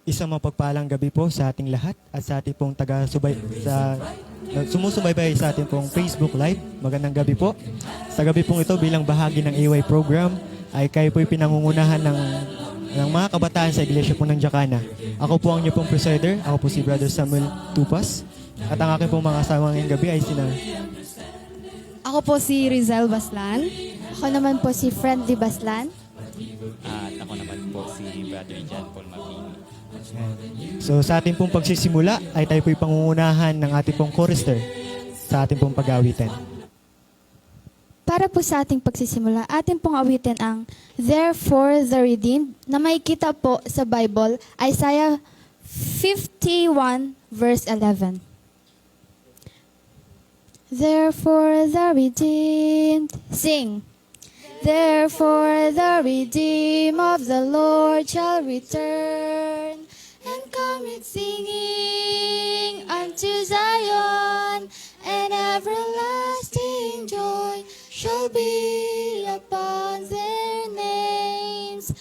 Isang mapagpalang gabi po sa ating lahat at sa ating pong sumusubaybay sa ating pong Facebook Live. Magandang gabi po. Sa gabi pong ito bilang bahagi ng AY program ay kayo po'y pinangungunahan ng mga kabataan sa Iglesia po ng Jacana. Ako po ang inyong pong presider. Ako po si Brother Samuel Tupas. At ang aking pong mga kasama ngayong gabi ay sina... Ako po si Rizal Baslan. Ako naman po si Friendly Baslan. At ako naman po si Brother John Paul Mabini. So sa ating pong pagsisimula ay tayo po'y pangungunahan ng ating pong chorister sa ating pong pag-aawitan. Para po sa ating pagsisimula, ating pong awitin ang Therefore the Redeemed na may kita po sa Bible, Isaiah 51 verse 11. Therefore the redeemed, sing. Therefore the redeemed of the Lord shall return and come with singing unto Zion, and everlasting joy shall be upon their names.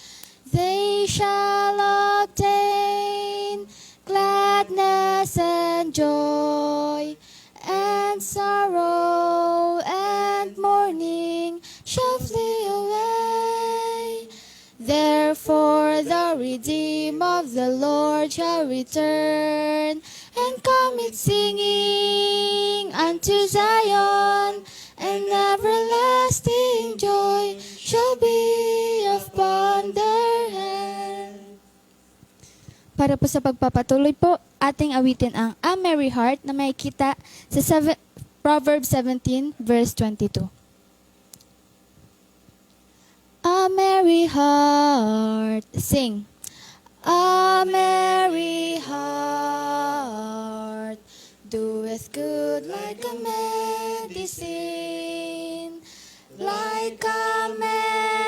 They shall obtain gladness and joy, and sorrow and mourning shall flee away. Therefore the redeemed of the Lord shall return and come with singing unto Zion, and everlasting joy shall be upon their hand. Para po sa pagpapatuloy po, ating awitin ang A Merry Heart na may kita sa Proverbs 17 verse 22. A merry heart, sing. A merry heart doeth good like a medicine, like a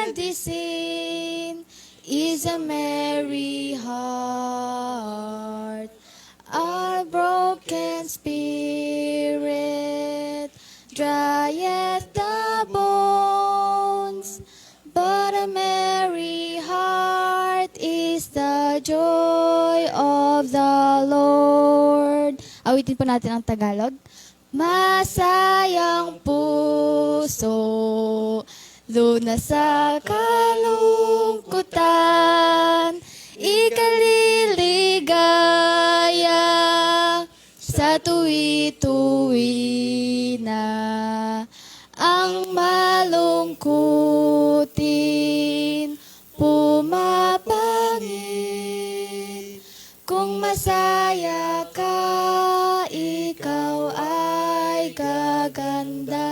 medicine is a merry heart. A broken spirit drieth the bones, but a merry heart is the joy of the Lord. Awitin po natin ang Tagalog. Masayang puso, doon na sa kalungkutan, ikaliligaya sa tuwi-tuwi na ang malungkutin pumapangit. Kung masaya ka, ikaw ay gaganda.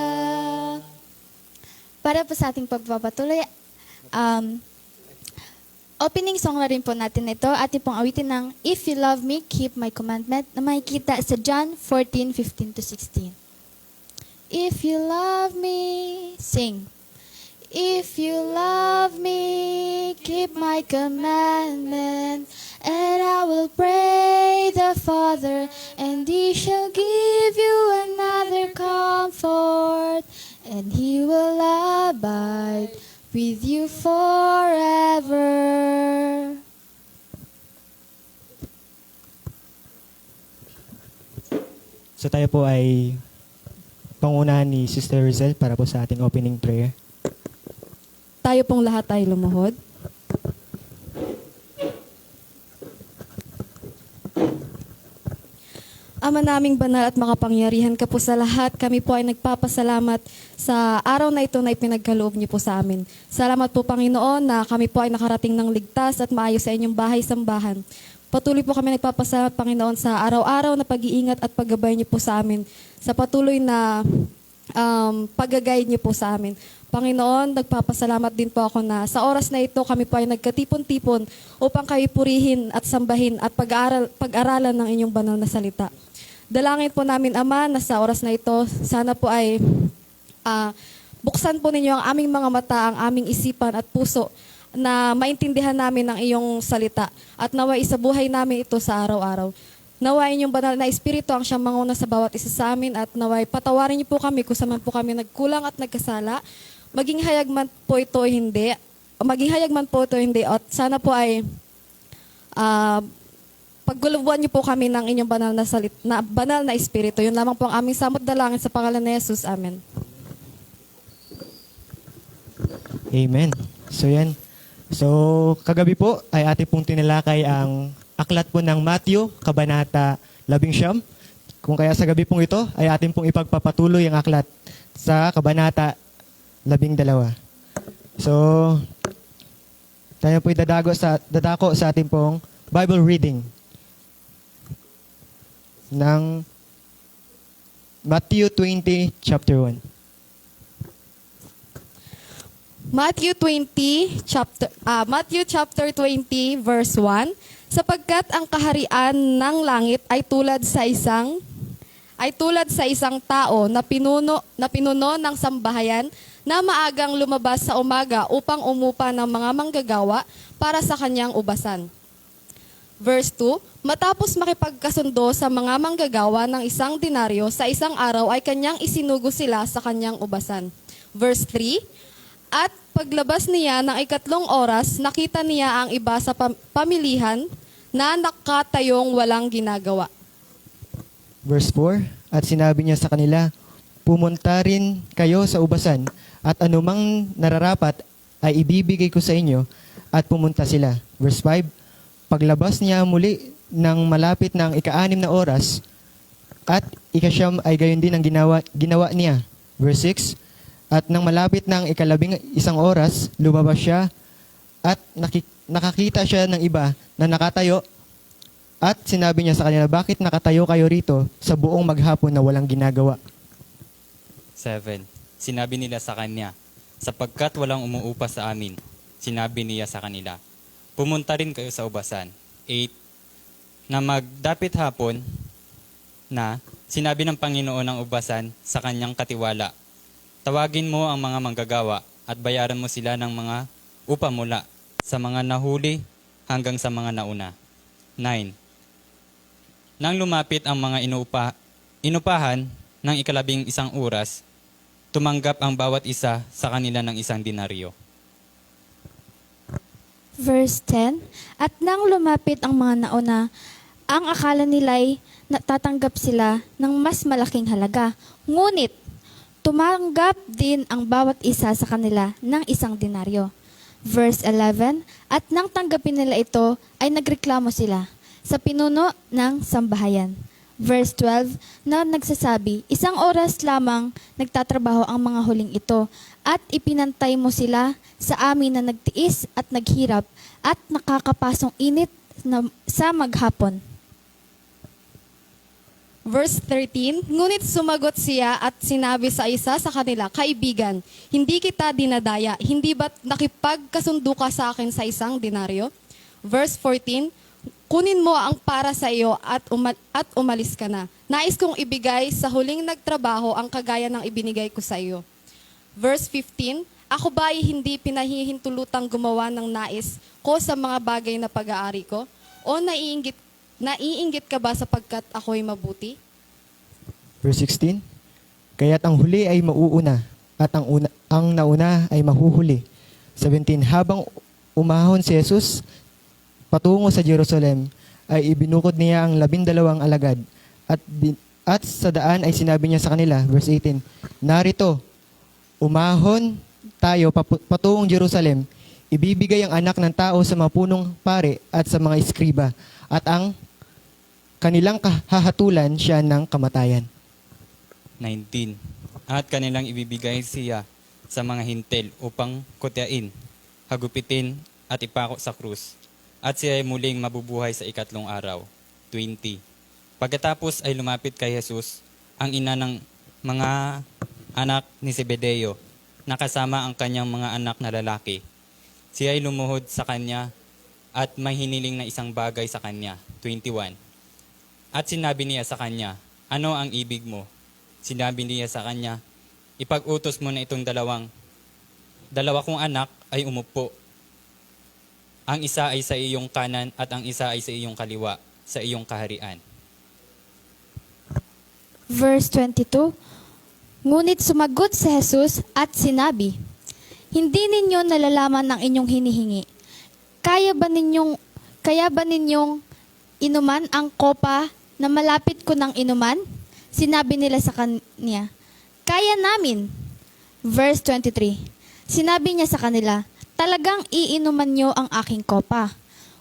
Para po sa ating pagpapatuloy, opening song na rin po natin ito. Ating pong awitin ng If You Love Me, Keep My Commandment na makikita sa John 14:15-16. If you love me, sing. If you love me, keep my commandment, and I will pray the Father, and He shall give you another comfort, and He will abide with you forever. So tayo po ay pangunahan ni Sister Rizal para po sa ating opening prayer. Tayo pong lahat ay lumuhod. Ama naming banal at makapangyarihan ka po sa lahat, kami po ay nagpapasalamat sa araw na ito na ipinagkaloob niyo po sa amin. Salamat po Panginoon na kami po ay nakarating ng ligtas at maayos sa inyong bahay-sambahan. Patuloy po kami nagpapasalamat Panginoon sa araw-araw na pag-iingat at paggabay niyo po sa amin, sa patuloy na pag-guide niyo po sa amin. Panginoon, nagpapasalamat din po ako na sa oras na ito kami po ay nagkatipon-tipon upang kayo purihin at sambahin at pag-aralan ng inyong banal na salita. Dalangin po namin, Ama, na sa oras na ito, sana po ay buksan po ninyo ang aming mga mata, ang aming isipan at puso na maintindihan namin ang iyong salita at naway isabuhay namin ito sa araw-araw. Naway inyong banal na Espiritu ang siyang manguna sa bawat isa sa amin at naway patawarin niyo po kami kung saan man po kami nagkulang at nagkasala. Maging hayag man po ito o hindi. At sana po ay paggulubuan niyo po kami ng inyong banal na espiritu. Yun lamang po ang aming samot dalangin sa pangalan ni Jesus. Amen. Amen. So yan. So kagabi po ay ating pong tinalakay ang aklat po ng Matthew, Kabanata 11. Kung kaya sa gabi pong ito ay ating pong ipagpapatuloy ang aklat sa Kabanata 12. So tayo po dadako sa ating pong Bible reading ng Matthew 20 chapter 1. Matthew chapter 20 verse 1. Sapagkat ang kaharian ng langit ay tulad sa isang tao na pinuno ng sambahayan na maagang lumabas sa umaga upang umupa ng mga manggagawa para sa kanyang ubasan. Verse 2, matapos makipagkasundo sa mga manggagawa ng 1 denaryo sa isang araw ay kanyang isinugo sila sa kanyang ubasan. Verse 3, at paglabas niya ng 3 oras, nakita niya ang iba sa pamilihan na nakatayong walang ginagawa. Verse 4, at sinabi niya sa kanila, pumunta rin kayo sa ubasan, at anumang nararapat ay ibibigay ko sa inyo, at pumunta sila. Verse 5, paglabas niya muli ng malapit ng 6 na oras, at 9 ay gayon din ang ginawa niya. Verse 6, at nang malapit ng 11 oras, lumabas siya, at nakakita siya ng iba na nakatayo, at sinabi niya sa kanila, bakit nakatayo kayo rito sa buong maghapon na walang ginagawa? 7. Sinabi nila sa kanya, sapagkat walang umuupa sa amin. Sinabi niya sa kanila, pumunta rin kayo sa ubasan. 8. Na magdapit hapon na sinabi ng Panginoon ng ubasan sa kanyang katiwala, tawagin mo ang mga manggagawa at bayaran mo sila ng mga upa mula sa mga nahuli hanggang sa mga nauna. 9. Nang lumapit ang mga inupahan ng 11 oras, tumanggap ang bawat isa sa kanila ng 1 denaryo. Verse 10, at nang lumapit ang mga nauna, ang akala nila'y natatanggap sila ng mas malaking halaga. Ngunit, tumanggap din ang bawat isa sa kanila ng 1 denaryo. Verse 11, at nang tanggapin nila ito, ay nagreklamo sila sa pinuno ng sambahayan. Verse 12, na nagsasabi, 1 oras lamang nagtatrabaho ang mga huling ito, at ipinantay mo sila sa amin na nagtiis at naghirap at nakakapasong init sa maghapon. Verse 13, ngunit sumagot siya at sinabi sa isa sa kanila, kaibigan, hindi kita dinadaya, hindi ba't nakipagkasundo ka sa akin sa 1 denaryo? Verse 14, kunin mo ang para sa iyo at umalis ka na. Nais kong ibigay sa huling nagtrabaho ang kagaya ng ibinigay ko sa iyo. Verse 15, ako ba ay hindi pinahihintulutang gumawa ng nais ko sa mga bagay na pag-aari ko? O naiinggit ka ba sapagkat ako'y mabuti? Verse 16, kaya't ang huli ay mauuna, at ang nauna ay mahuhuli. 17, habang umahon si Jesus patungo sa Jerusalem, ay ibinukod niya ang 12 alagad, at sa daan ay sinabi niya sa kanila, verse 18, narito, umahon tayo patungong Jerusalem, ibibigay ang anak ng tao sa mga punong pare at sa mga eskriba, at ang kanilang hahatulan siya ng kamatayan. 19. At kanilang ibibigay siya sa mga hintil upang kutyain, hagupitin at ipako sa krus. At siya ay muling mabubuhay sa 3 araw. 20. Pagkatapos ay lumapit kay Jesus ang ina ng mga anak ni Zebedeo, nakasama ang kanyang mga anak na lalaki. Siya ay lumuhod sa kanya at may hiniling na isang bagay sa kanya. 21. At sinabi niya sa kanya, ano ang ibig mo? Sinabi niya sa kanya, ipag-utos mo na itong dalawa kong anak ay umupo. Ang isa ay sa iyong kanan at ang isa ay sa iyong kaliwa, sa iyong kaharian. Verse 22, ngunit sumagot si Jesus at sinabi, hindi ninyo nalalaman ang inyong hinihingi. Kaya ba ninyong inuman ang kopa na malapit ko ng inuman? Sinabi nila sa kanya, kaya namin. Verse 23. Sinabi niya sa kanila, talagang iinuman niyo ang aking kopa.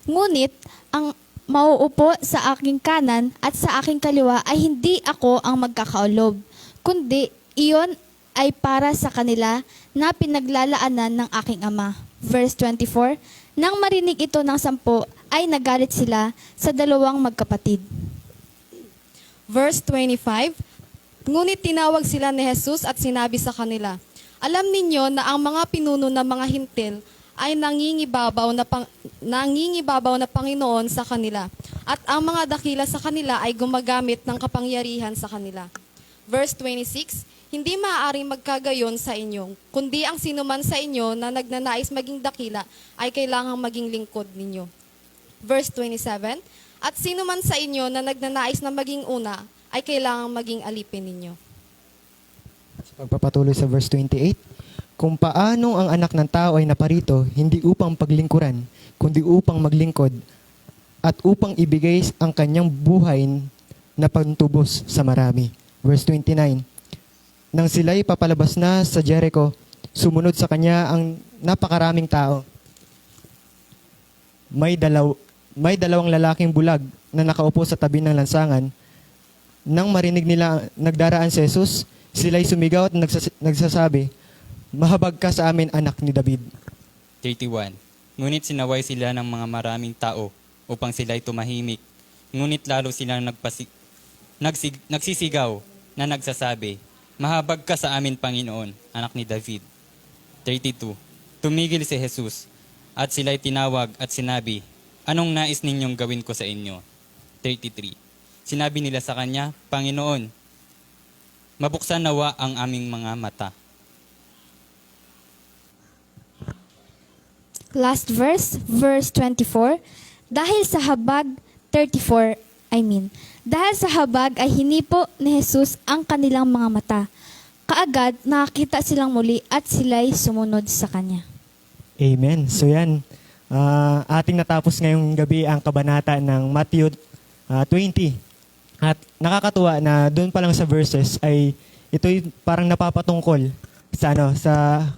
Ngunit ang mauupo sa aking kanan at sa aking kaliwa ay hindi ako ang magkakaulob, kundi iyon ay para sa kanila na pinaglalaanan ng aking ama. Verse 24. Nang marinig ito ng 10, ay nagalit sila sa 2 magkapatid. Verse 25, ngunit tinawag sila ni Jesus at sinabi sa kanila, alam ninyo na ang mga pinuno ng mga hintil ay nangingibabaw na Panginoon sa kanila, at ang mga dakila sa kanila ay gumagamit ng kapangyarihan sa kanila. Verse 26, hindi maaaring magkagayon sa inyo, kundi ang sinuman sa inyo na nagnanais maging dakila ay kailangang maging lingkod ninyo. Verse 27, at sinuman sa inyo na nagnanais na maging una ay kailangang maging alipin ninyo. Pagpapatuloy sa verse 28, kung paano ang anak ng tao ay naparito, hindi upang paglingkuran, kundi upang maglingkod, at upang ibigay ang kanyang buhay na pantubos sa marami. Verse 29, nang sila'y papalabas na sa Jericho, sumunod sa kanya ang napakaraming tao. May dalawang lalaking bulag na nakaupo sa tabi ng lansangan. Nang marinig nila nagdaraan si Jesus, sila'y sumigaw at nagsasabi, mahabag ka sa amin, anak ni David. 31. Ngunit sinaway sila ng mga maraming tao upang sila'y tumahimik. Ngunit lalo silang nagsisigaw na nagsasabi, mahabag ka sa amin, Panginoon, anak ni David. 32. Tumigil si Jesus at sila'y tinawag at sinabi, anong nais ninyong gawin ko sa inyo? 33. Sinabi nila sa kanya, Panginoon, mabuksan nawa ang aming mga mata. Last verse, verse 24. Dahil sa habag, 34, dahil sa habag ay hinipo ni Jesus ang kanilang mga mata. Kaagad nakakita silang muli at sila'y sumunod sa kanya. Amen. So yan, ating natapos ngayong gabi ang kabanata ng Matthew 20. At nakakatuwa na doon pa lang sa verses ay ito'y parang napapatungkol sa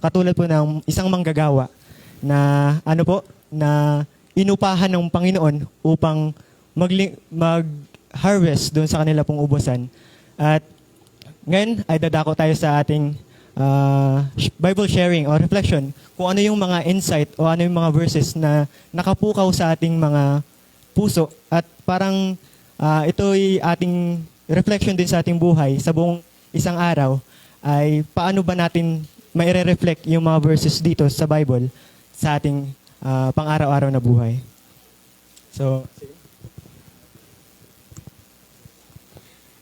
katulad po ng isang manggagawa na na inupahan ng Panginoon upang mag-harvest doon sa kanila pong ubusan. At ngayon ay dadako tayo sa ating Bible sharing or reflection kung ano yung mga insight o ano yung mga verses na nakapukaw sa ating mga puso at parang ito'y ating reflection din sa ating buhay sa buong isang araw ay paano ba natin maire-reflect yung mga verses dito sa Bible sa ating pang-araw-araw na buhay. So,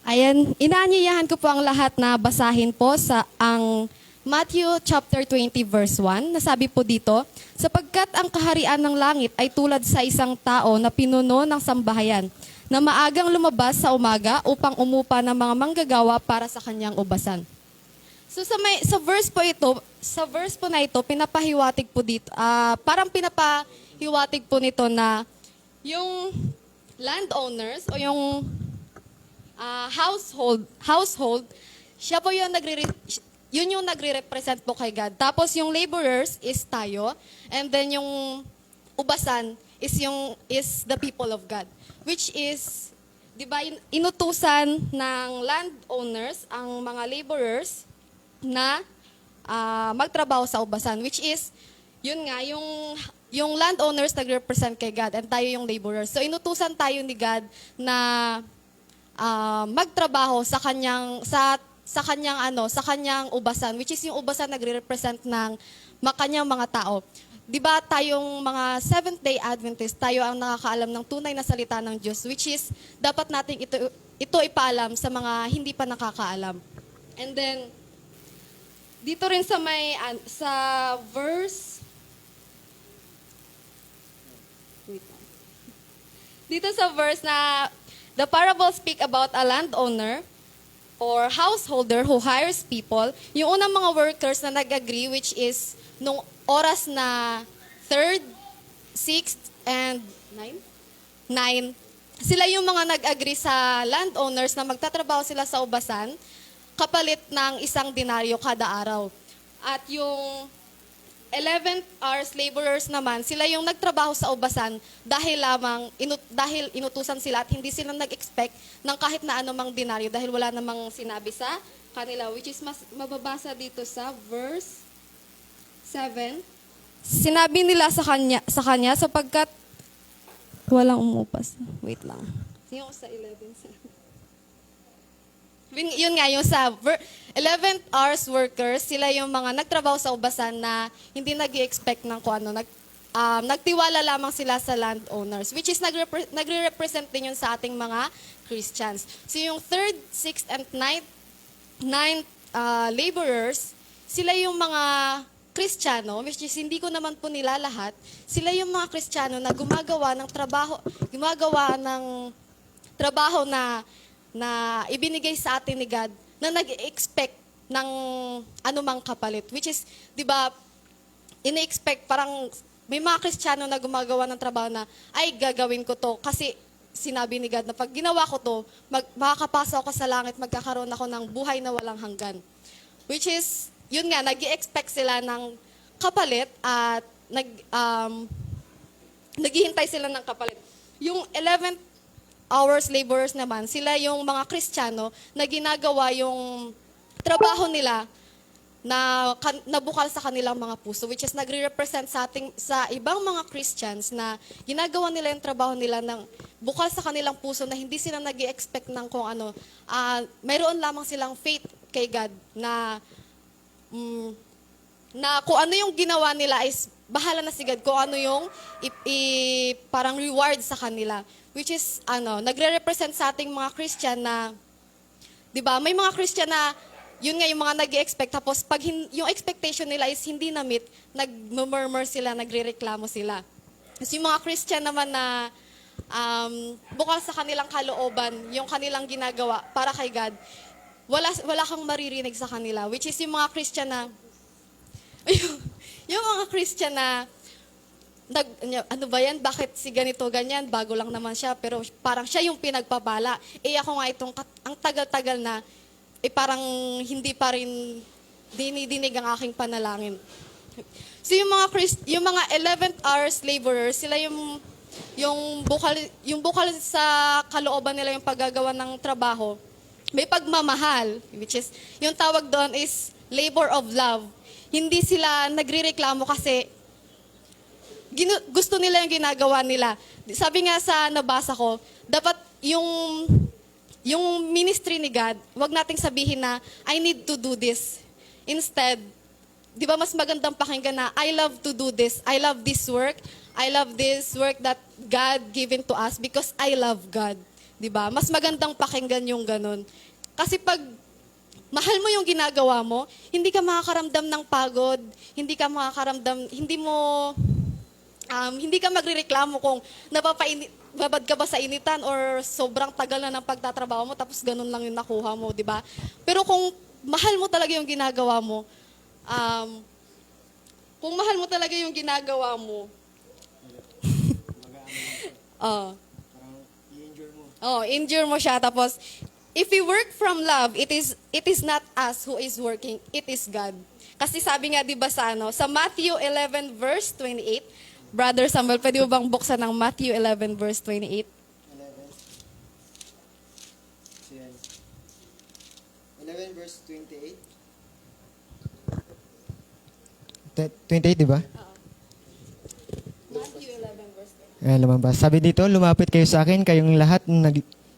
Ayan, inaanyayahan ko po ang lahat na basahin po sa ang Matthew chapter 20 verse 1. Nasabi po dito, sapagkat ang kaharian ng langit ay tulad sa isang tao na pinuno ng sambahayan, na maagang lumabas sa umaga upang umupa ng mga manggagawa para sa kanyang ubasan. So sa verse po na ito, pinapahiwatig po dito, parang pinapahiwatig po nito na yung landowners o yung household, siya po yung yun yung nagre-represent po kay God. Tapos yung laborers is tayo, and then yung ubasan is the people of God. Which is, di ba, inutusan ng landowners ang mga laborers na magtrabaho sa ubasan. Which is, yun nga, yung landowners nagre-represent kay God and tayo yung laborers. So inutusan tayo ni God na magtrabaho sa kanyang ubasan, which is yung ubasan nagre-represent ng kanyang mga tao. 'Di ba tayong mga Seventh-day Adventist, tayo ang nakakaalam ng tunay na salita ng Diyos, which is dapat nating ito ipaalam sa mga hindi pa nakakaalam. And then dito rin sa verse dito sa verse na the parable speak about a landowner or householder who hires people. Yung unang mga workers na nag-agree, which is nung oras na 3rd, 6th, and 9, sila yung mga nag-agree sa landowners na magtatrabaho sila sa ubasan kapalit ng 1 denaryo kada araw. At yung 11 hours laborers naman, sila yung nagtrabaho sa ubasan dahil dahil inutusan sila at hindi sila nag-expect ng kahit na anumang denaryo dahil wala namang sinabi sa kanila, which is mababasa dito sa verse 7. Sinabi nila sa kanya sapagkat walang umupas. Wait lang. Yung sa 11. Yun nga, yung sa 11 hours workers, sila yung mga nagtrabaho sa ubasan na hindi nag-expect ng kung ano. Nagtiwala lamang sila sa landowners, which is nagre-represent din yun sa ating mga Christians. So yung 3rd, 6th, and 9th laborers, sila yung mga Kristiyano, which is hindi ko naman po nila lahat, sila yung mga Kristiyano na gumagawa ng trabaho na ibinigay sa atin ni God na nag-expect ng anumang kapalit. Which is, di ba, ini-expect parang may mga Kristiyano na gumagawa ng trabaho na, ay, gagawin ko to kasi sinabi ni God na pag ginawa ko to, makakapasa ako sa langit, magkakaroon ako ng buhay na walang hanggan. Which is, yun nga, nag-expect sila ng kapalit at naghihintay sila ng kapalit. Yung 11th hours laborers naman, sila yung mga Kristiyano na ginagawa yung trabaho nila na bukal sa kanilang mga puso, which is nagre-represent sa ibang mga Christians na ginagawa nila yung trabaho nila ng bukal sa kanilang puso na hindi sila nag-expect ng kung ano. Mayroon lamang silang faith kay God na kung ano yung ginawa nila is bahala na si God kung ano yung parang reward sa kanila. Which is, nagre-represent sa ating mga Christian na, di ba, may mga Christian na, yun nga yung mga nag-expect, tapos pag yung expectation nila is hindi na-meet, nag-murmur sila, nagre-reklamo sila. Kasi yung mga Christian naman na bukal sa kanilang kalooban, yung kanilang ginagawa para kay God, wala kang maririnig sa kanila. Which is yung mga Christian na, yung mga Christian na, ano ba yan? Bakit si ganito, ganyan? Bago lang naman siya, pero parang siya yung pinagpabala. Ako nga ang tagal-tagal na, parang hindi pa rin dinidinig ang aking panalangin. So yung mga 11th hours laborers, sila yung bukal sa kalooban nila yung paggagawa ng trabaho. May pagmamahal, which is, yung tawag doon is labor of love. Hindi sila nagrereklamo kasi gusto nila yung ginagawa nila. Sabi nga sa nabasa ko, dapat yung ministry ni God, wag nating sabihin na, I need to do this. Instead, di ba mas magandang pakinggan na, I love to do this. I love this work. I love this work that God given to us because I love God. Di ba? Mas magandang pakinggan yung ganun. Kasi pag mahal mo yung ginagawa mo, hindi ka makakaramdam ng pagod, hindi ka magrereklamo kung babad ka ba sa initan or sobrang tagal na ng pagtatrabaho mo tapos ganun lang yung nakuha mo, di ba? Pero kung mahal mo talaga yung ginagawa mo, endure mo siya. Tapos, if we work from love, it is not us who is working, it is God. Kasi sabi nga, di ba sa Matthew 11 verse 28, Brother Samuel, pwede mo bang buksan ng Matthew 11 verse 28? 11 verse 28. 28, di ba? Matthew 11 verse 28. Ayan, lumabas. Sabi dito, lumapit kayo sa akin, kayong lahat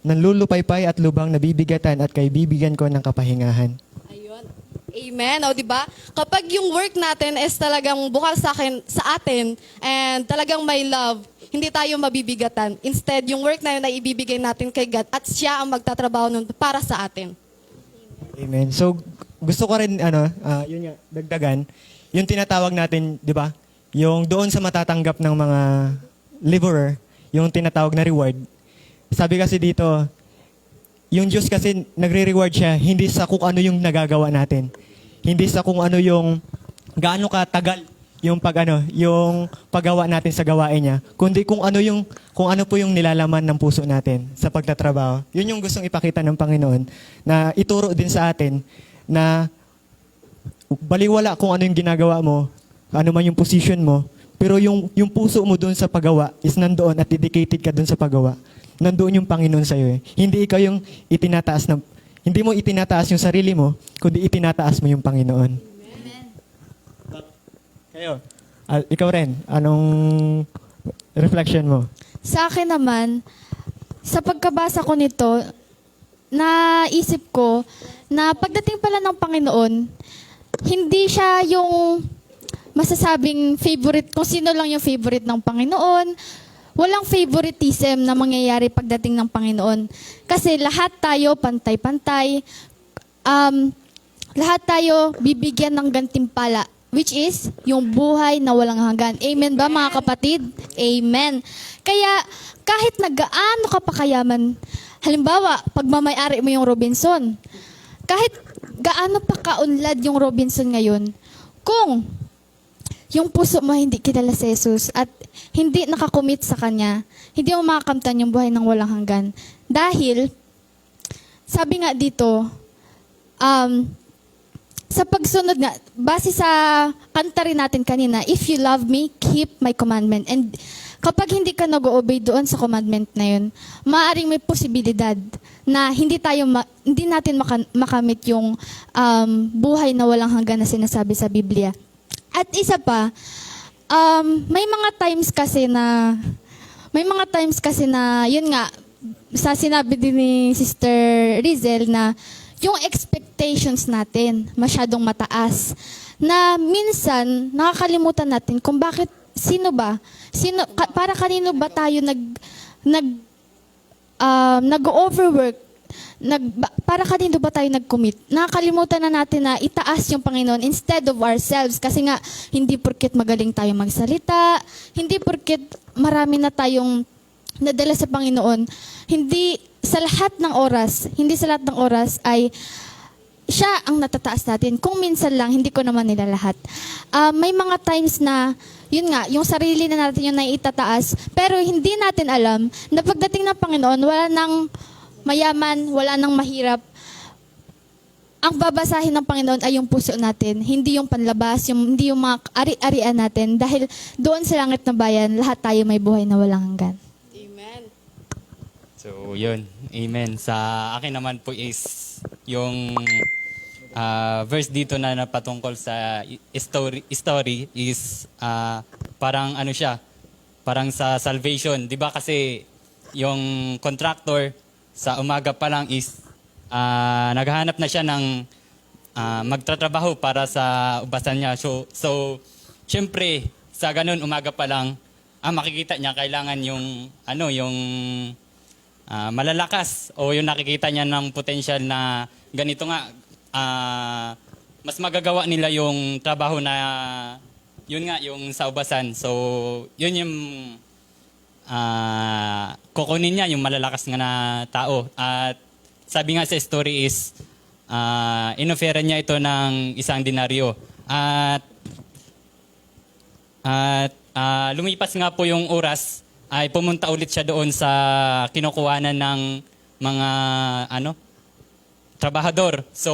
nanlulupaypay at lubang nabibigatan at kay bibigyan ko ng kapahingahan. Ayun. Amen. O, di ba? Kapag yung work natin is talagang bukal sa atin and talagang may love, hindi tayo mabibigatan. Instead, yung work na yun ay ibibigay natin kay God at siya ang magtatrabaho nun para sa atin. Amen. So, gusto ko rin, yun nga, dagdagan, yung tinatawag natin, di ba? Yung doon sa matatanggap ng mga laborer, yung tinatawag na reward. Sabi kasi dito, yung Diyos kasi nagre-reward siya hindi sa kung ano yung nagagawa natin. Hindi sa kung ano yung gaano katagal yung paggawa natin sa gawain niya, kundi kung ano po yung nilalaman ng puso natin sa pagtatrabaho. Yun yung gustong ipakita ng Panginoon na ituro din sa atin na baliwala kung ano yung ginagawa mo, ano man yung position mo, pero yung puso mo doon sa paggawa is nandoon at dedicated ka doon sa paggawa. Nandoon yung Panginoon sa iyo. Hindi ikaw yung hindi mo itinataas yung sarili mo, kundi itinataas mo yung Panginoon. Kayo, ikaw rin, anong reflection mo? Sa akin naman, sa pagkabasa ko nito, naisip ko na pagdating pala ng Panginoon, hindi siya yung masasabing favorite, kung sino lang yung favorite ng Panginoon. Walang favoritism na mangyayari pagdating ng Panginoon. Kasi lahat tayo pantay-pantay. Lahat tayo bibigyan ng gantimpala, which is yung buhay na walang hanggan. Amen ba mga kapatid? Amen. Kaya kahit na gaano ka pa kayaman, halimbawa, pagmamayari mo yung Robinson, kahit gaano pa kaunlad yung Robinson ngayon, kung yung puso mo hindi kilala si Jesus at hindi nakakomit sa Kanya, hindi mo makakamtan yung buhay ng walang hanggan. Dahil, sabi nga dito, sa pagsunod nga, base sa kanta rin natin kanina, if you love me, keep my commandment. And kapag hindi ka nag-obey doon sa commandment na yun, maaaring may posibilidad na hindi natin makamit yung buhay na walang hanggan na sinasabi sa Biblia. At isa pa, may mga times kasi na, yun nga, sa sinabi din ni Sister Rizel na yung expectations natin masyadong mataas. Na minsan, nakakalimutan natin kung bakit, para kanino ba tayo nag-overwork, para kanino ba tayo nag-commit. Nakakalimutan na natin na itaas yung Panginoon instead of ourselves. Kasi nga, hindi porket magaling tayo magsalita, hindi porket marami na tayong nadala sa Panginoon, hindi sa lahat ng oras ay siya ang natataas natin. Kung minsan lang, hindi ko naman nila lahat. May mga times na, yun nga, yung sarili na natin yung naiitataas, pero hindi natin alam na pagdating ng Panginoon, wala nang mayaman, wala nang mahirap. Ang babasahin ng Panginoon ay yung puso natin, hindi yung panlabas, hindi yung mga ari-arian natin, dahil doon sa langit na bayan, lahat tayo may buhay na walang hanggan. So, yun. Amen. Sa akin naman po is yung verse dito na napatungkol sa story is parang ano siya, parang sa salvation. Di ba kasi yung contractor sa umaga pa lang is naghahanap na siya ng magtatrabaho para sa ubasan niya. So syempre, sa ganun umaga pa lang, makikita niya kailangan yung malalakas o yung nakikita niya ng potential na ganito nga, mas magagawa nila yung trabaho na yun nga, yung sa ubasan. So, yun yung kukunin niya, yung malalakas nga na tao. At sabi nga sa story is, inoferan niya ito ng 1 denaryo. At lumipas nga po yung oras, ay pumunta ulit siya doon sa kinukuhanan ng mga trabahador. So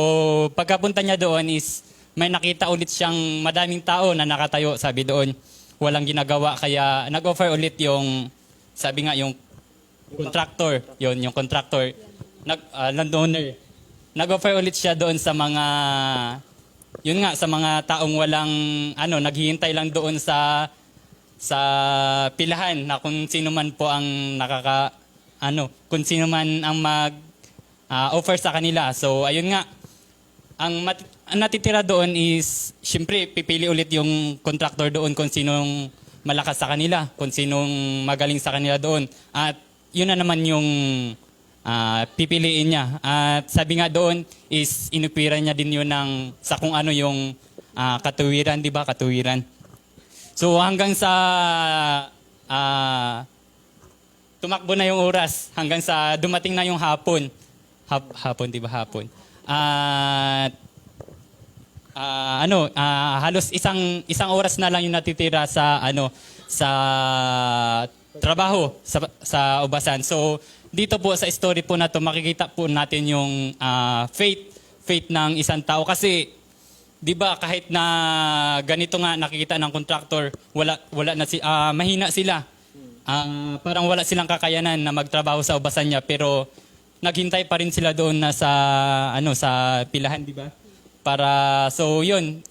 pagkapunta niya doon is may nakita ulit siyang madaming tao na nakatayo, sabi doon, walang ginagawa, kaya nag-offer ulit yung, sabi nga yung contractor, yung contractor, landowner. Nag-offer ulit siya doon sa mga, yun nga, sa mga taong walang, naghihintay lang doon sa pilahan na kung sino man po ang kung sino man ang offer sa kanila. So ayun nga, ang natitira doon is syempre pipili ulit yung contractor doon kung sinong malakas sa kanila, kung sinong magaling sa kanila doon. At yun na naman yung pipiliin niya. At sabi nga doon is inupiran niya din yun sa kung ano yung katuwiran, di ba? Katuwiran. So hanggang sa tumakbo na yung oras, hanggang sa dumating na yung hapon. Hapon, di ba hapon? At halos isang oras na lang yung natitira sa trabaho sa Ubasan. So dito po sa story po na to makikita po natin yung faith ng isang tao kasi 'di ba kahit na ganito nga nakikita ng contractor, wala na mahina sila. Parang wala silang kakayanan na magtrabaho sa Ubasan niya pero naghintay pa rin sila doon na sa pilahan, 'di ba? So yun,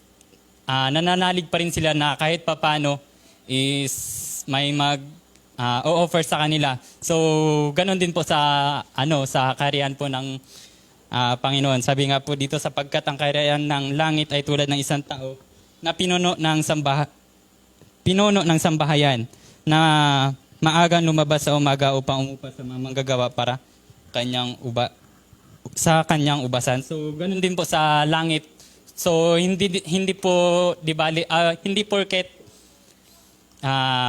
nananalig pa rin sila na kahit papano is may o-offer sa kanila. So ganun din po sa kaharian po ng Panginoon. Sabi nga po dito, sapagkat ang kaharian ng langit ay tulad ng isang tao na pinuno ng sambahayan na maagang lumabas sa umaga upang umupa sa mga manggagawa para sa kanyang ubasan. So ganun din po sa langit. So hindi po hindi porket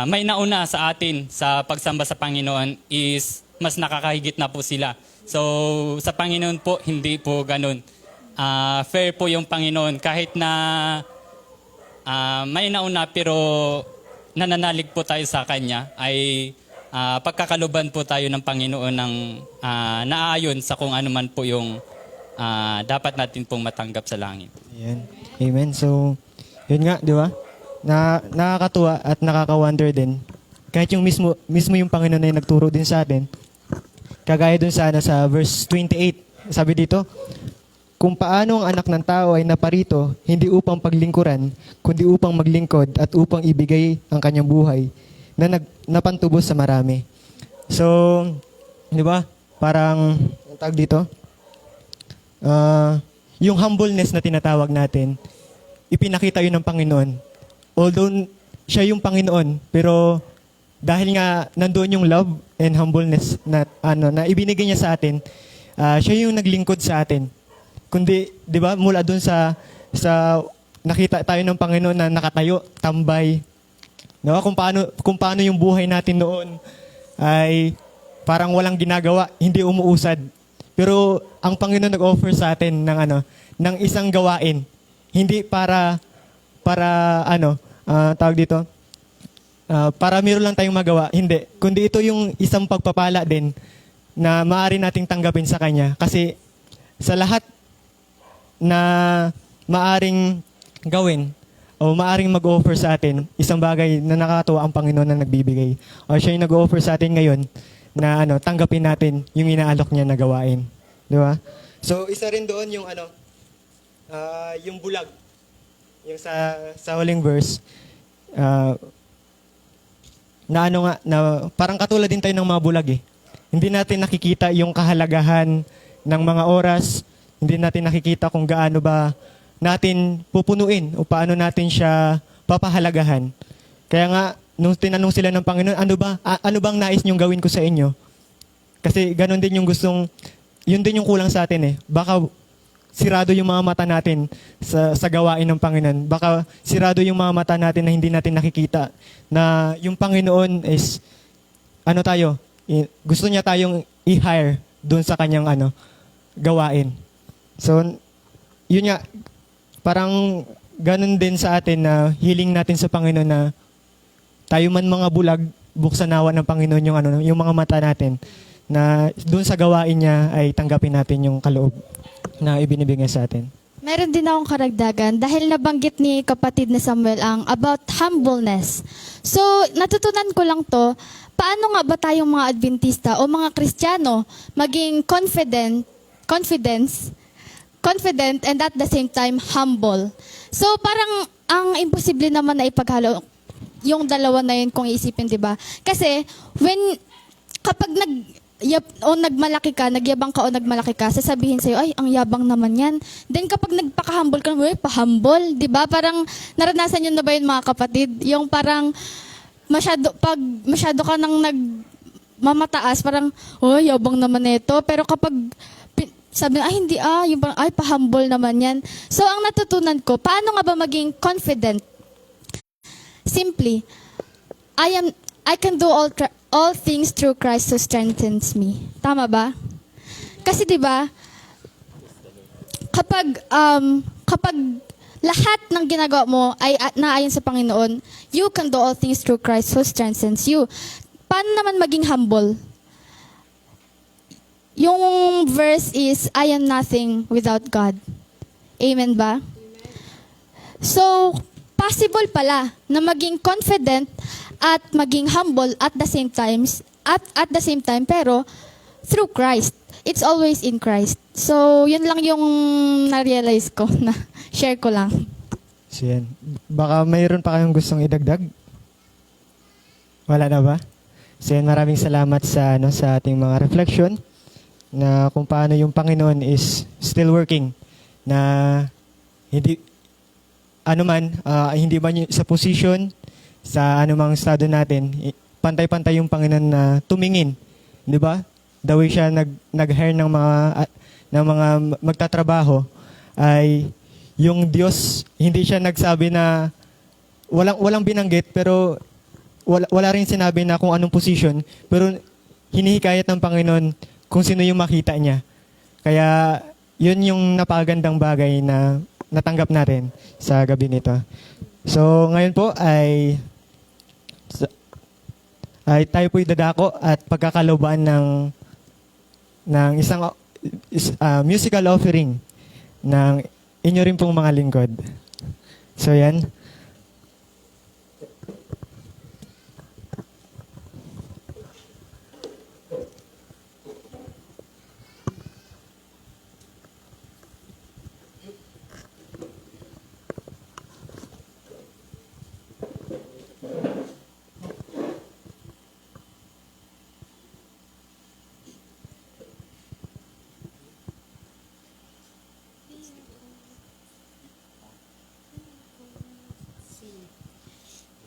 may nauna sa atin sa pagsamba sa Panginoon is mas nakakahigit na po sila. So sa Panginoon po hindi po ganun. Fair po yung Panginoon kahit na may nauna pero nananalig po tayo sa kanya ay pagkakaluban po tayo ng Panginoon ng naayon sa kung ano man po yung dapat natin pong matanggap sa langit. Ayan. Amen. So, yun nga, di ba? Nakakatuwa at nakaka-wonder din. Kahit yung mismo yung Panginoon na yung nagturo din sa atin. Kagaya dun sa verse 28, sabi dito, kung paano ang anak ng tao ay naparito, hindi upang paglingkuran, kundi upang maglingkod at upang ibigay ang kanyang buhay na napantubos sa marami. So, di ba? Parang, ang tawag dito, yung humbleness na tinatawag natin, ipinakita yun ng Panginoon. Although siya yung Panginoon, pero dahil nga nandoon yung love and humbleness na ibinigay niya sa atin, siya yung naglingkod sa atin. Kundi, 'di ba, mula doon sa nakita tayo ng Panginoon na nakatayo, tambay. No, kung paano yung buhay natin noon ay parang walang ginagawa, hindi umuusad. Pero ang Panginoon nag-offer sa atin ng isang gawain. Hindi para tawag dito, para meron lang tayong magawa. Hindi. Kundi ito yung isang pagpapala din na maaari nating tanggapin sa Kanya. Kasi sa lahat na maaring gawin o maaring mag-offer sa atin, isang bagay na nakakatuwa ang Panginoon na nagbibigay. O siya yung nag-offer sa atin ngayon na tanggapin natin yung inaalok niya na gawain. Di ba? So, isa rin doon yung yung bulag. Yung sa huling verse, na parang katulad din tayo ng mga bulag eh. Hindi natin nakikita yung kahalagahan ng mga oras, hindi natin nakikita kung gaano ba natin pupunuin o paano natin siya papahalagahan. Kaya nga, nung tinanong sila ng Panginoon, ano bang nais niyong gawin ko sa inyo? Kasi ganun din yung yun din yung kulang sa atin eh. Baka sirado yung mga mata natin sa gawain ng Panginoon. Baka sirado yung mga mata natin na hindi natin nakikita na yung Panginoon is gusto niya tayong i-hire doon sa kanyang gawain. So, yun nga, parang ganun din sa atin na hiling natin sa Panginoon na tayo man mga bulag, buksan nawa ng Panginoon yung mga mata natin na doon sa gawain niya ay tanggapin natin yung kaloob na ibinibigay sa atin. Meron din akong karagdagan dahil nabanggit ni kapatid na Samuel ang about humbleness. So, natutunan ko lang to, paano nga ba tayong mga Adventista o mga Kristiyano maging confident and at the same time humble. So, parang ang imposible naman na ipaghalo yung dalawa na yun kung iisipin, di ba? Kasi, kapag nagmalaki ka, nagyabang ka o nagmalaki ka, sasabihin sa'yo, ay, ang yabang naman yan. Then kapag nagpaka-humble ka, pa-humble, di ba? Parang naranasan yun na ba yun mga kapatid? Yung parang pag masyado ka nang nagmamataas, parang, oh, yabang naman ito. Pero kapag sabi ay hindi yung parang, ay, pa-humble naman yan. So, ang natutunan ko, paano nga ba maging confident? Simply, I can do all things through Christ who strengthens me. Tama ba? Kasi 'di ba? Kapag lahat ng ginagawa mo ay naayon sa Panginoon, you can do all things through Christ who strengthens you. Paano naman maging humble? Yung verse is, I am nothing without God. Amen ba? So, possible pala na maging confident at maging humble at the same time, pero through Christ. It's always in Christ. So, yun lang yung na-realize ko na share ko lang. So yan. Baka mayroon pa kayong gustong idagdag? Wala na ba? So yan, maraming salamat sa ating mga reflection na kung paano yung Panginoon is still working, na hindi hindi man sa position, sa anumang estado natin, pantay-pantay yung Panginoon na tumingin, di ba? The way siya nag-hire ng mga magtatrabaho, ay yung Diyos, hindi siya nagsabi na walang binanggit, pero wala rin sinabi na kung anong position, pero hinihikayat ng Panginoon kung sino yung makita niya. Kaya yun yung napakagandang bagay na natanggap natin sa gabi nito. So ngayon po ay tayo po'y dadako at pagkakalooban ng isang musical offering ng inyo rin pong mga lingkod. So yan.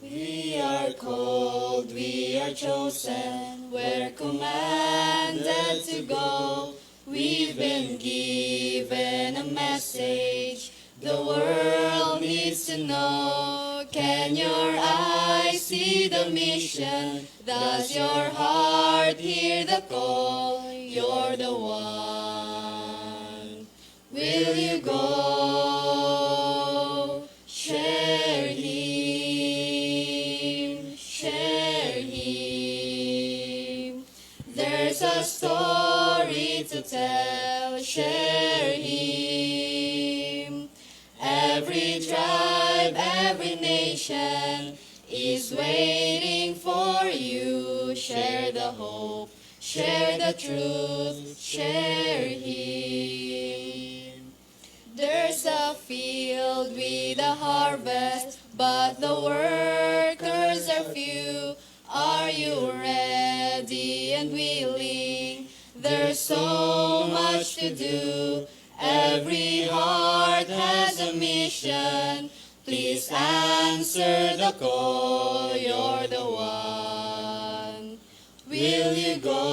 We are called, we are chosen, we're commanded to go. We've been given a message the world needs to know. Can your eyes see the mission? Does your heart hear the call? You're the one. Will you go? Share Him, share Him. There's a story to tell, share Him. Every tribe, every nation is waiting for you. Share the hope, share the truth, share Him. There's a field with a harvest, but the workers are few. Are you ready and willing? There's so much to do. Every heart has a mission. Please answer the call. You're the one. Will you go?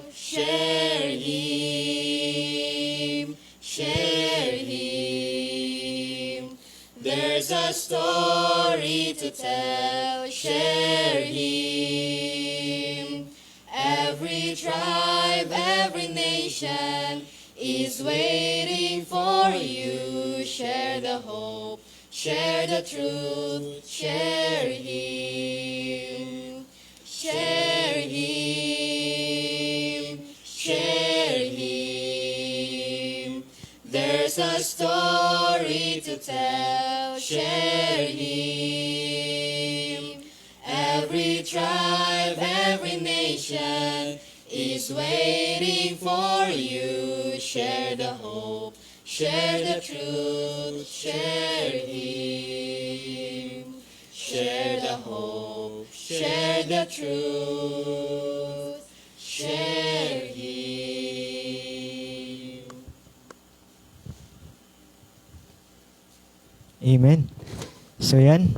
Share Him, share Him. There's a story to tell, share Him. Every tribe, every nation is waiting for you. Share the hope, share the truth, share Him. Share Him, share Him. There's a story to tell, share Him. Every tribe, every nation is waiting for you. Share the hope, share the truth, share Him. Share the hope, share the truth, share Him. Amen. So yan.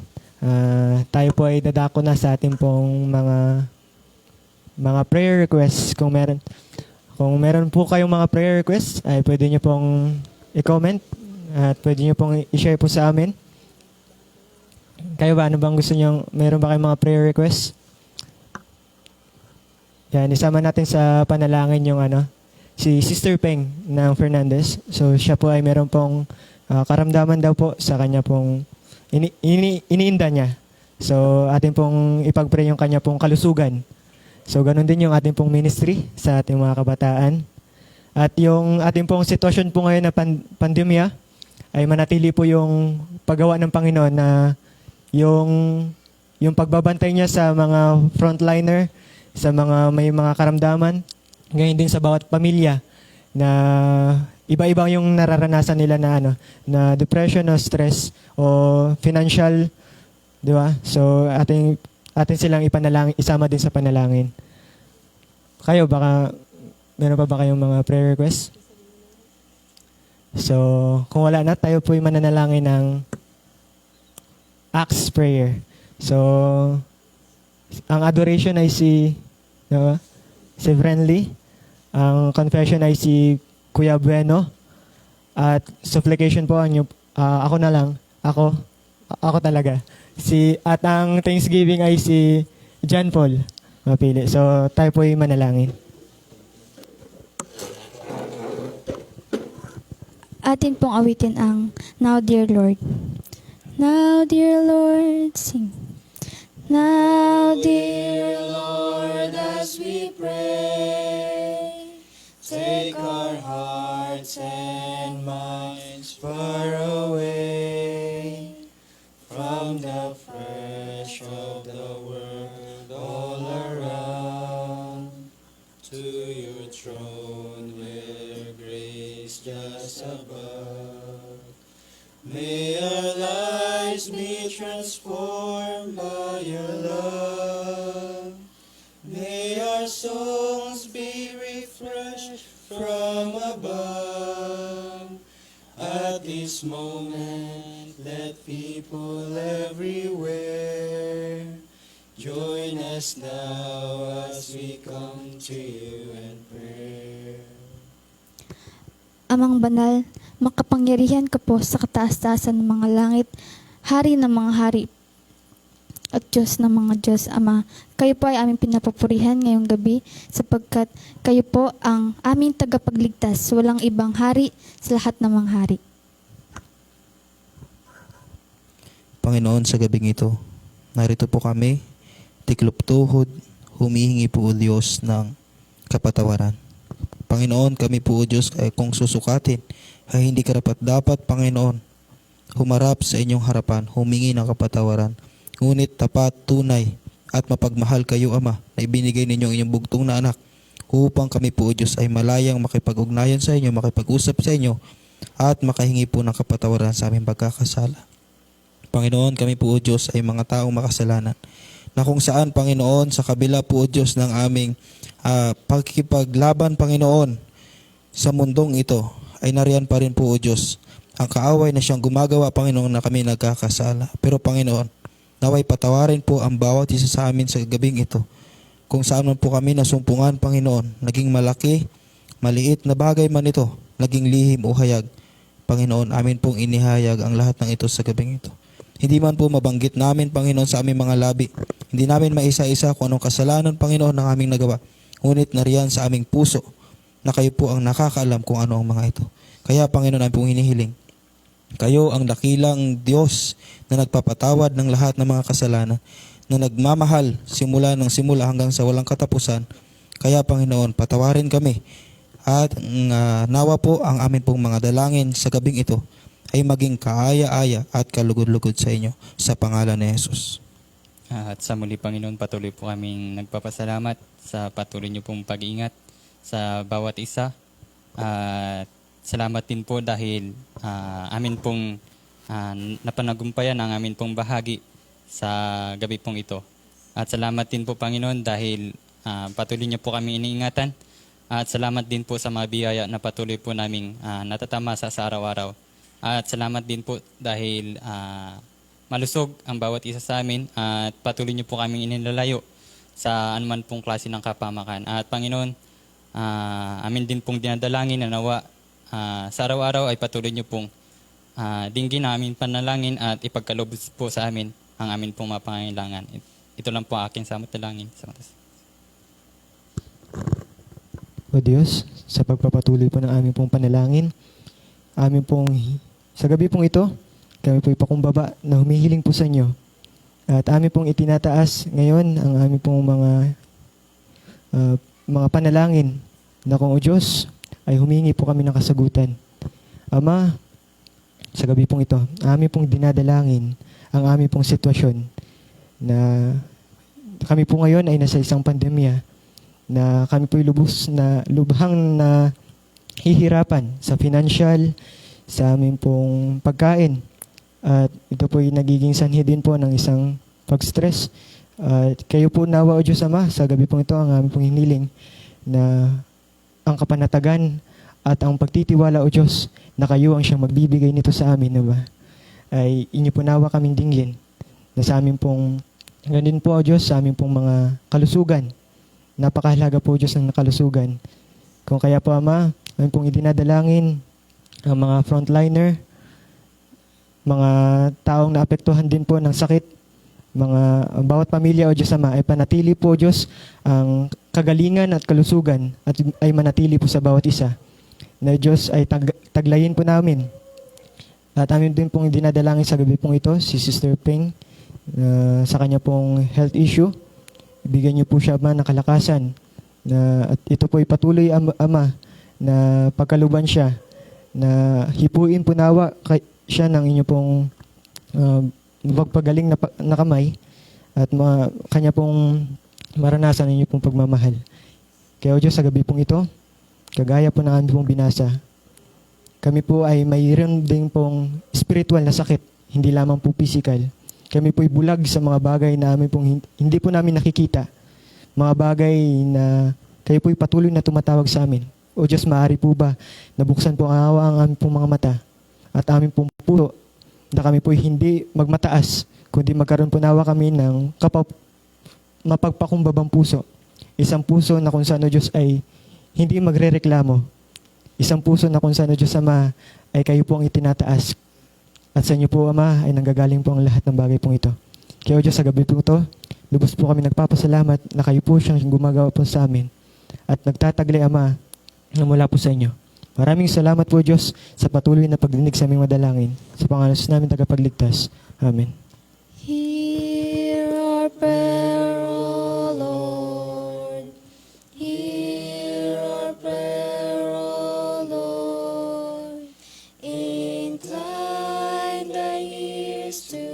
Tayo po ay dadako na sa ating pong mga prayer requests. Kung meron po kayong mga prayer requests, ay pwede nyo pong i-comment at pwede nyo pong i-share po sa amin. Kayo ba, ano bang gusto nyo? Meron ba kayong mga prayer requests? Yan, isama natin sa panalangin yung si Sister Peng ng Fernandez. So siya po ay meron pong karamdaman daw po sa kanya pong iniinda niya. So atin pong ipag-pray yung kanya pong kalusugan. So ganun din yung ating pong ministry sa ating mga kabataan. At yung ating pong sitwasyon po ngayon na pandemya ay manatili po yung paggawa ng Panginoon na yung pagbabantay niya sa mga frontliner, sa mga may mga karamdaman, ngayon din sa bawat pamilya na iba-iba yung nararanasan nila na depression o stress o financial, di ba? So atin silang ipanalangin, isama din sa panalangin. Kayo baka meron pa ba kayong mga prayer requests? So kung wala na, tayo po'y mananalangin ng Acts prayer. So ang adoration ay si Friendly. Ang confession ay si Kuya Bueno. At supplication po ako na lang. Ako talaga. At ang Thanksgiving ay si John Paul mapili. So tayo po ay manalangin. Atin pong awitin ang Now Dear Lord. Now Dear Lord, sing. Now Dear Lord, as we pray, take our hearts and minds far away from the fresh of the world all around, to your throne where grace just above. May our lives be transformed by your love. May our souls be refreshed from above. At this moment, let people everywhere join us now as we come to you in prayer. Amang banal, makapangyarihan ka po sa kataas-taasan ng mga langit, hari ng mga hari, at Diyos ng mga Diyos, Ama. Kayo po ay aming pinapupurihan ngayong gabi sapagkat kayo po ang aming tagapagligtas. Walang ibang hari sa lahat ng mga hari. Panginoon, sa gabing ito, narito po kami, tiklop tuhod, humihingi po o Diyos ng kapatawaran. Panginoon, kami po o Diyos ay kung susukatin ay hindi karapat-dapat, Panginoon, humarap sa inyong harapan, humingi ng kapatawaran. Ngunit tapat, tunay, at mapagmahal kayo, Ama, na ibinigay ninyo ang inyong bugtong na anak upang kami po o Diyos ay malayang makipag-ugnayan sa inyo, makipag-usap sa inyo, at makahingi po ng kapatawaran sa aming pagkakasala. Panginoon, kami po o Diyos ay mga taong makasalanan, na kung saan, Panginoon, sa kabila po o Diyos ng aming pagkikipaglaban, Panginoon, sa mundong ito, ay nariyan pa rin po o Diyos ang kaaway na siyang gumagawa, Panginoon, na kami nagkakasala. Pero Panginoon, naway patawarin po ang bawat isa sa amin sa gabing ito. Kung saan man po kami nasumpungan, Panginoon, naging malaki, maliit na bagay man ito, naging lihim o hayag, Panginoon, amin pong inihayag ang lahat ng ito sa gabing ito. Hindi man po mabanggit namin, Panginoon, sa aming mga labi. Hindi namin maisa-isa kung anong kasalanan, Panginoon, ng aming nagawa. Ngunit nariyan sa aming puso na kayo po ang nakakaalam kung ano ang mga ito. Kaya, Panginoon, ang pong hinihiling, kayo ang dakilang Diyos na nagpapatawad ng lahat ng mga kasalanan, na nagmamahal simula hanggang sa walang katapusan. Kaya, Panginoon, patawarin kami at nawa po ang amin pong mga dalangin sa gabing ito ay maging kaaya-aya at kalugod-lugod sa inyo sa pangalan ni Jesus. At sa muli, Panginoon, patuloy po kaming nagpapasalamat sa patuloy niyo pong pag-iingat sa bawat isa. At salamat din po dahil amin pong napanagumpayan ang amin pong bahagi sa gabi pong ito. At salamat din po, Panginoon, dahil patuloy niyo po kami iniingatan. At salamat din po sa mga biyaya na patuloy po naming natatamasa sa araw-araw. At salamat din po dahil malusog ang bawat isa sa amin at patuloy niyo po kaming inilalayo sa anuman pong klase ng kapamakan. At Panginoon, amin din pong dinadalangin na nawa sa araw-araw ay patuloy niyo pong dinggin ang aming panalangin at ipagkaloob po sa amin ang amin pong mga pangangailangan. Ito lang po ang aking samot dalangin. O Diyos, sa pagpapatuloy po ng aming pong panalangin, aming pong sa gabi pong ito, kami po'y pakumbaba na humihiling po sa inyo. At amin pong itinataas ngayon ang aming pong mga panalangin na kung o Diyos ay humingi po kami ng kasagutan. Ama, sa gabi pong ito, amin pong dinadalangin ang aming pong sitwasyon na kami po ngayon ay nasa isang pandemya na kami po'y lubhang na hihirapan sa financial, sa aming pong pagkain. At ito po'y nagiging sanhi din po ng isang pag-stress. At kayo po nawa o Diyos Ama, sa gabi pong ito ang aming pong hiniling na ang kapanatagan at ang pagtitiwala o Diyos na kayo ang siyang magbibigay nito sa amin, na ba? Ay inyo po nawa kaming dinggin na sa amin pong, ganun po o Diyos, sa amin pong mga kalusugan. Napakahalaga po Diyos ng kalusugan. Kung kaya po Ama, amin pong idinadalangin ang mga frontliner, mga taong naapektuhan din po ng sakit, ang bawat pamilya o Diyos Ama ay panatili po Diyos ang kagalingan at kalusugan at ay manatili po sa bawat isa. Na Diyos ay taglayin po namin. At amin din pong dinadalangin sa gabi pong ito, si Sister Ping, sa kanya pong health issue. Ibigyan niyo po siya Ama ng kalakasan. At ito po ay patuloy Ama na pagkaluban siya, na hipuin po nawa siya ng inyo pong magpagaling na kamay at kanya pong maranasan ninyo pong pagmamahal. Kaya o Diyos, sa gabi pong ito, kagaya po ng aming pong binasa, kami po ay mayroon din pong spiritual na sakit, hindi lamang po physical. Kami po'y bulag sa mga bagay na amin pong hindi po namin nakikita. Mga bagay na kayo po'y patuloy na tumatawag sa amin. O Diyos, maaari po ba nabuksan po ang awa ang aming pong mga mata at aming pong puso na kami po'y hindi magmataas, kundi magkaroon po nawa kami ng mapagpakumbabang puso. Isang puso na kung saan o Diyos ay hindi magrereklamo. Isang puso na kung saan o Diyos Ama ay kayo po ang itinataas. At sa inyo po Ama ay nanggagaling po ang lahat ng bagay pong ito. Kaya o Diyos, sa gabi po ito, lubos po kami nagpapasalamat na kayo po siyang gumagawa po sa amin. At nagtataglay Ama na mula po sa inyo. Maraming salamat po Diyos sa patuloy na pagdinig sa aming madalangin. Sa pangalan namin tagapagligtas. Amen. Hear our prayer, O Lord. Hear our prayer, O Lord. Incline thy ears to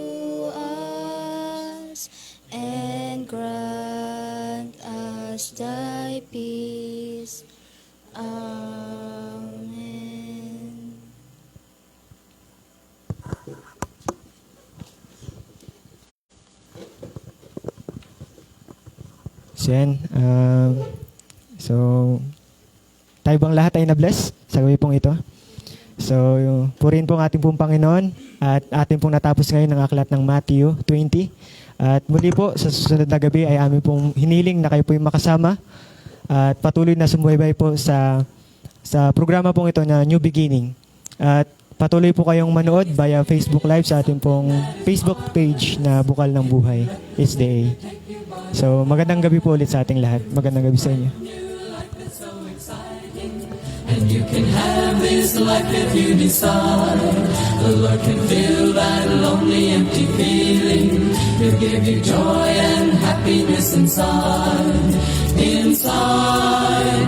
us and grant us thy peace. Amen. So, tayo bang lahat ay na-bless sa gabi pong ito? So, purihin po ang ating pong Panginoon at ating pong natapos ngayon ng aklat ng Matthew 20. At muli po, sa susunod na gabi ay amin pong hiniling na kayo po yung makasama at patuloy na sumubaybay po sa programa pong ito na New Beginning. At patuloy po kayong manood via Facebook Live sa ating pong Facebook page na Bukal ng Buhay, SDA. So, magandang gabi po ulit sa ating lahat. Magandang gabi sa inyo. And you can have this life if you decide. The Lord can fill that lonely, empty feeling. He'll give you joy and happiness inside. Inside.